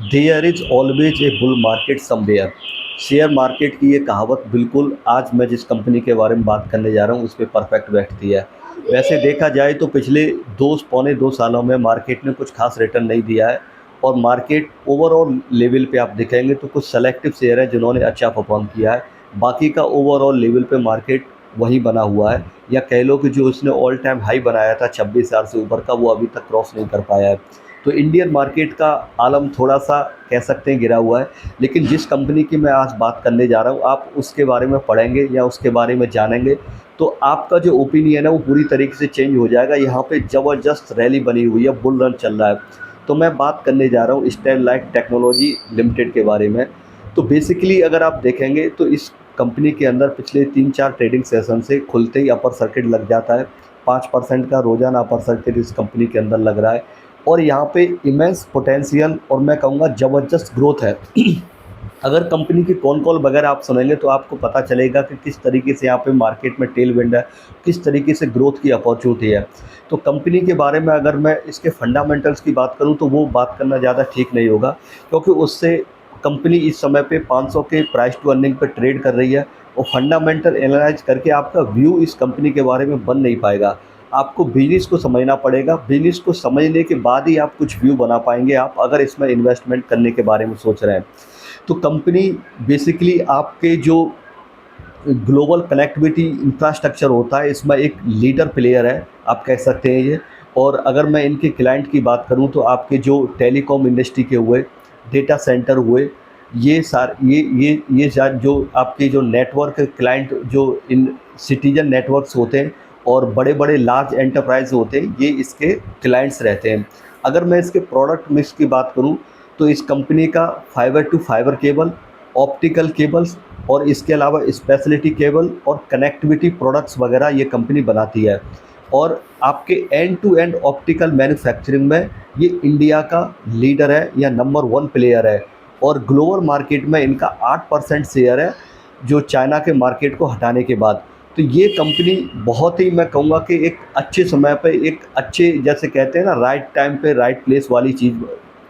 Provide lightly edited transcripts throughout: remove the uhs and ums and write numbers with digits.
There is always a bull market somewhere. Share market की ये कहावत बिल्कुल आज मैं जिस कंपनी के बारे में बात करने जा रहा हूँ उस पर परफेक्ट बैठती है। वैसे देखा जाए तो पिछले दो पौने 2 सालों में मार्केट ने कुछ खास रिटर्न नहीं दिया है। और मार्केट ओवरऑल लेवल पे आप देखेंगे तो कुछ सेलेक्टिव शेयर है जिन्होंने अच्छा परफॉर्म किया है। बाकी का ओवरऑल लेवल पे मार्केट वहीं बना हुआ है, या कह लो कि जो उसने ऑल टाइम हाई बनाया था 26,000 से ऊपर का, वो अभी तक क्रॉस नहीं कर पाया है। तो इंडियन मार्केट का आलम थोड़ा-सा कह सकते हैं गिरा हुआ है। लेकिन जिस कंपनी की मैं आज बात करने जा रहा हूँ, आप उसके बारे में पढ़ेंगे या उसके बारे में जानेंगे, तो आपका जो ओपिनियन है वो पूरी तरीके से चेंज हो जाएगा। यहाँ पे ज़बरदस्त रैली बनी हुई है, बुल रन चल रहा है। तो मैं बात करने जा रहा हूँ स्टरलाइट टेक्नोलॉजी लिमिटेड के बारे में। तो बेसिकली अगर आप देखेंगे तो इस कंपनी के अंदर पिछले 3-4 ट्रेडिंग सेशन से खुलते ही अपर सर्किट लग जाता है। 5% का रोज़ाना अपर सर्किट इस कंपनी के अंदर लग रहा है। और यहाँ पे इमेंस पोटेंशियल और मैं कहूँगा ज़बरदस्त ग्रोथ है। अगर कंपनी की कॉन कॉल वगैरह आप सुनेंगे तो आपको पता चलेगा कि किस तरीके से यहाँ पे मार्केट में टेल विंड है, किस तरीके से ग्रोथ की अपॉर्चुनिटी है। तो कंपनी के बारे में अगर मैं इसके फंडामेंटल्स की बात करूँ तो वो बात करना ज़्यादा ठीक नहीं होगा, क्योंकि उससे कंपनी इस समय पे 500 के प्राइस टू अर्निंग पे ट्रेड कर रही है। और फंडामेंटल एनालाइज करके आपका व्यू इस कंपनी के बारे में बन नहीं पाएगा। आपको बिजनेस को समझना पड़ेगा, बिजनेस को समझने के बाद ही आप कुछ व्यू बना पाएंगे, आप अगर इसमें इन्वेस्टमेंट करने के बारे में सोच रहे हैं। तो कंपनी बेसिकली आपके जो ग्लोबल कनेक्टिविटी इंफ्रास्ट्रक्चर होता है इसमें एक लीडर प्लेयर है, आप कह सकते हैं ये। और अगर मैं इनके क्लाइंट की बात करूं तो आपके जो टेलीकॉम इंडस्ट्री के हुए, डेटा सेंटर हुए, जो आपके जो नेटवर्क क्लाइंट जो इन सिटीजन नेटवर्क्स होते हैं और बड़े बड़े लार्ज एंटरप्राइज होते हैं, ये इसके क्लाइंट्स रहते हैं। अगर मैं इसके प्रोडक्ट मिक्स की बात करूं तो इस कंपनी का fibre to fibre cable, optical cables और इसके अलावा स्पेशलिटी केबल और कनेक्टिविटी प्रोडक्ट्स वगैरह ये कंपनी बनाती है। और आपके end to end optical manufacturing में ये इंडिया का लीडर है या नंबर 1 प्लेयर है। और ग्लोबल मार्केट में इनका 8% शेयर है, जो चाइना के मार्केट को हटाने के बाद। तो ये कंपनी बहुत ही, मैं कहूँगा कि एक अच्छे समय पे, एक अच्छे, जैसे कहते हैं ना, राइट टाइम पे राइट प्लेस वाली चीज़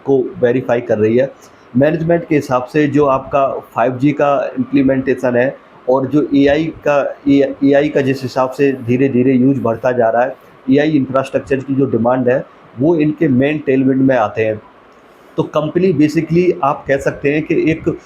को वेरीफाई कर रही है। मैनेजमेंट के हिसाब से जो आपका 5G का इम्प्लीमेंटेशन है और जो एआई का जिस हिसाब से धीरे धीरे यूज बढ़ता जा रहा है, एआई इंफ्रास्ट्रक्चर की जो डिमांड है वो इनके मेन टेलविंड में आते हैं। तो कंपनी बेसिकली आप कह सकते हैं कि एक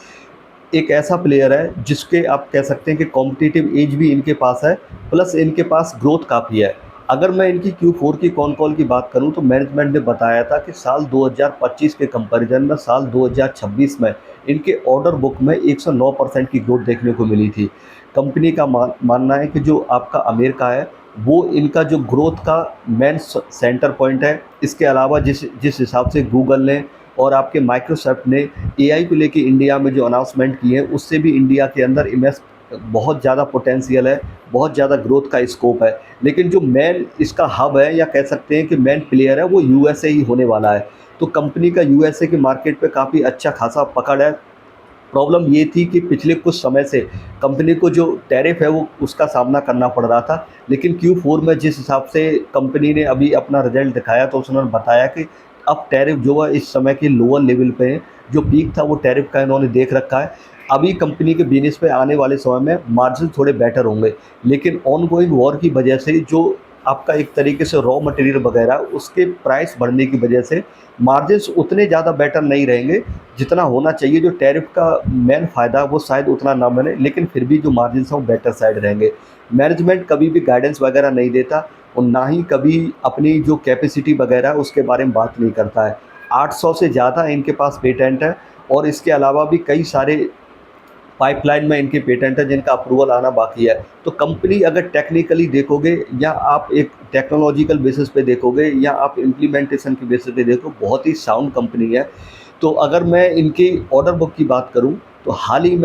एक ऐसा प्लेयर है जिसके आप कह सकते हैं कि कॉम्पिटिटिव एज भी इनके पास है, प्लस इनके पास ग्रोथ काफ़ी है। अगर मैं इनकी Q4 की कॉन कॉल की बात करूं तो मैनेजमेंट ने बताया था कि साल 2025 के कंपैरिजन में साल 2026 में इनके ऑर्डर बुक में 109% की ग्रोथ देखने को मिली थी। कंपनी का मानना है कि जो आपका अमेरिका है वो इनका जो ग्रोथ का मेन सेंटर पॉइंट है। इसके अलावा जिस जिस हिसाब से गूगल ने और आपके माइक्रोसॉफ्ट ने एआई को लेके इंडिया में जो अनाउंसमेंट किए हैं, उससे भी इंडिया के अंदर इन्वेस्ट बहुत ज़्यादा पोटेंशियल है, बहुत ज़्यादा ग्रोथ का स्कोप है। लेकिन जो मेन इसका हब है या कह सकते हैं कि मेन प्लेयर है वो यूएसए ही होने वाला है। तो कंपनी का यूएसए के मार्केट पे काफ़ी अच्छा खासा पकड़ है। प्रॉब्लम ये थी कि पिछले कुछ समय से कंपनी को जो टैरिफ है वो उसका सामना करना पड़ रहा था। लेकिन Q4 में जिस हिसाब से कंपनी ने अभी अपना रिजल्ट दिखाया तो उसने बताया कि अब टैरिफ जो है इस समय के लोअर लेवल पे है। जो पीक था वो टैरिफ का इन्होंने देख रखा है। अभी कंपनी के बिजनेस पे आने वाले समय में मार्जिन थोड़े बेटर होंगे, लेकिन ऑनगोइंग वॉर की वजह से जो आपका एक तरीके से रॉ मटेरियल वगैरह उसके प्राइस बढ़ने की वजह से मार्जिन्स उतने ज़्यादा बेटर नहीं रहेंगे जितना होना चाहिए। जो टैरिफ का मेन फ़ायदा वो शायद उतना ना बने, लेकिन फिर भी जो मार्जिन्स हैं वो बेटर साइड रहेंगे। मैनेजमेंट कभी भी गाइडेंस वगैरह नहीं देता और ना ही कभी अपनी जो कैपेसिटी वगैरह है उसके बारे में बात नहीं करता है। 800 से ज़्यादा इनके पास पेटेंट है और इसके अलावा भी कई सारे पाइपलाइन में इनके पेटेंट है जिनका अप्रूवल आना बाकी है। तो कंपनी अगर टेक्निकली देखोगे या आप एक टेक्नोलॉजिकल बेसिस पे देखोगे या आप इम्प्लीमेंटेशन की बेसिस पे देखो, बहुत ही साउंड कंपनी है। तो अगर मैं इनकी ऑर्डर बुक की बात करूं तो हाल ही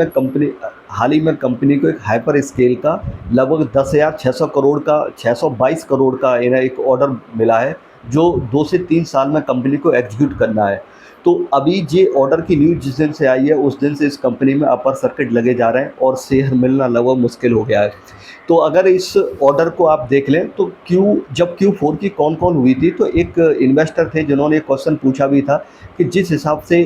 में कंपनी को एक हाइपर स्केल का लगभग 10,600 करोड़ का 622 करोड़ का इन्हें एक ऑर्डर मिला है, जो 2 से 3 साल में कंपनी को एग्जीक्यूट करना है। तो अभी ये ऑर्डर की न्यूज़ जिस दिन से आई है उस दिन से इस कंपनी में अपर सर्किट लगे जा रहे हैं और शेयर मिलना लगभग मुश्किल हो गया है। तो अगर इस ऑर्डर को आप देख लें तो जब Q4 की कौन-कौन हुई थी, तो एक इन्वेस्टर थे जिन्होंने एक क्वेश्चन पूछा भी था कि जिस हिसाब से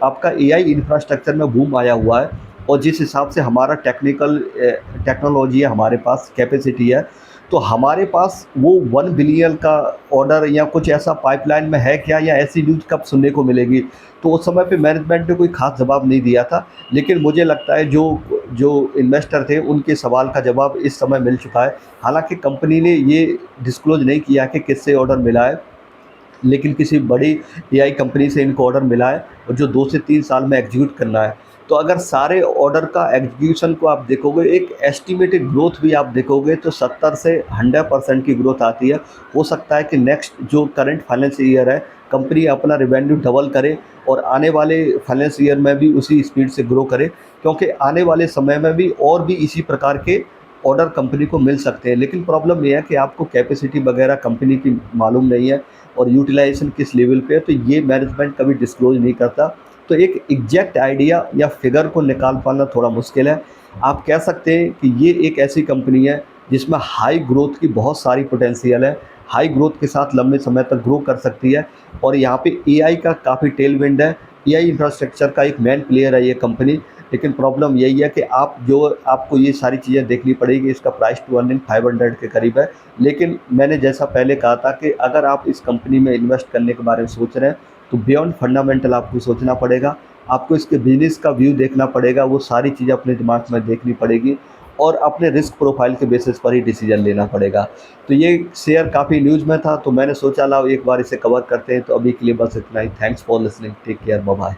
आपका एआई इंफ्रास्ट्रक्चर में बूम आया हुआ है और जिस हिसाब से हमारा टेक्नोलॉजी है, हमारे पास कैपेसिटी है, तो हमारे पास वो 1 बिलियन का ऑर्डर या कुछ ऐसा पाइपलाइन में है क्या, या ऐसी न्यूज़ कब सुनने को मिलेगी? तो उस समय पे मैनेजमेंट ने कोई ख़ास जवाब नहीं दिया था। लेकिन मुझे लगता है जो जो इन्वेस्टर थे उनके सवाल का जवाब इस समय मिल चुका है। हालाँकि कंपनी ने ये डिस्क्लोज़ नहीं किया कि किससे ऑर्डर मिला है, लेकिन किसी बड़ी एआई कंपनी से इनको ऑर्डर मिला है और जो 2 से 3 साल में एग्जीक्यूट करना है। तो अगर सारे ऑर्डर का एग्जीक्यूशन को आप देखोगे, एक एस्टिमेटेड ग्रोथ भी आप देखोगे तो 70 से 100% की ग्रोथ आती है। हो सकता है कि नेक्स्ट जो करंट फाइनेंशियल ईयर है, कंपनी अपना रेवेन्यू डबल करे और आने वाले फाइनेंशियल ईयर में भी उसी स्पीड से ग्रो करे, क्योंकि आने वाले समय में भी और भी इसी प्रकार के ऑर्डर कंपनी को मिल सकते हैं। लेकिन प्रॉब्लम ये है कि आपको कैपेसिटी वगैरह कंपनी की मालूम नहीं है और यूटिलाइजेशन किस लेवल पे है, तो ये मैनेजमेंट कभी डिस्क्लोज़ नहीं करता। तो एक एग्जैक्ट आइडिया या फिगर को निकाल पाना थोड़ा मुश्किल है। आप कह सकते हैं कि ये एक ऐसी कंपनी है जिसमें हाई ग्रोथ की बहुत सारी पोटेंशियल है, हाई ग्रोथ के साथ लंबे समय तक ग्रो कर सकती है और यहाँ पे एआई का काफ़ी टेलविंड है। एआई इंफ्रास्ट्रक्चर का एक मेन प्लेयर है ये कंपनी। लेकिन प्रॉब्लम यही है कि आपको ये सारी चीज़ें देखनी पड़ेगी। इसका प्राइस टू अर्निंग 500 के करीब है। लेकिन मैंने जैसा पहले कहा था कि अगर आप इस कंपनी में इन्वेस्ट करने के बारे में सोच रहे हैं तो बियॉन्ड फंडामेंटल आपको सोचना पड़ेगा। आपको इसके बिजनेस का व्यू देखना पड़ेगा, वो सारी चीज़ें अपने दिमाग में देखनी पड़ेगी और अपने रिस्क प्रोफाइल के बेसिस पर ही डिसीजन लेना पड़ेगा। तो ये शेयर काफ़ी न्यूज़ में था तो मैंने सोचा लाओ एक बार इसे कवर करते हैं। तो अभी के लिए बस इतना ही। Thanks for listening, take care, bye bye.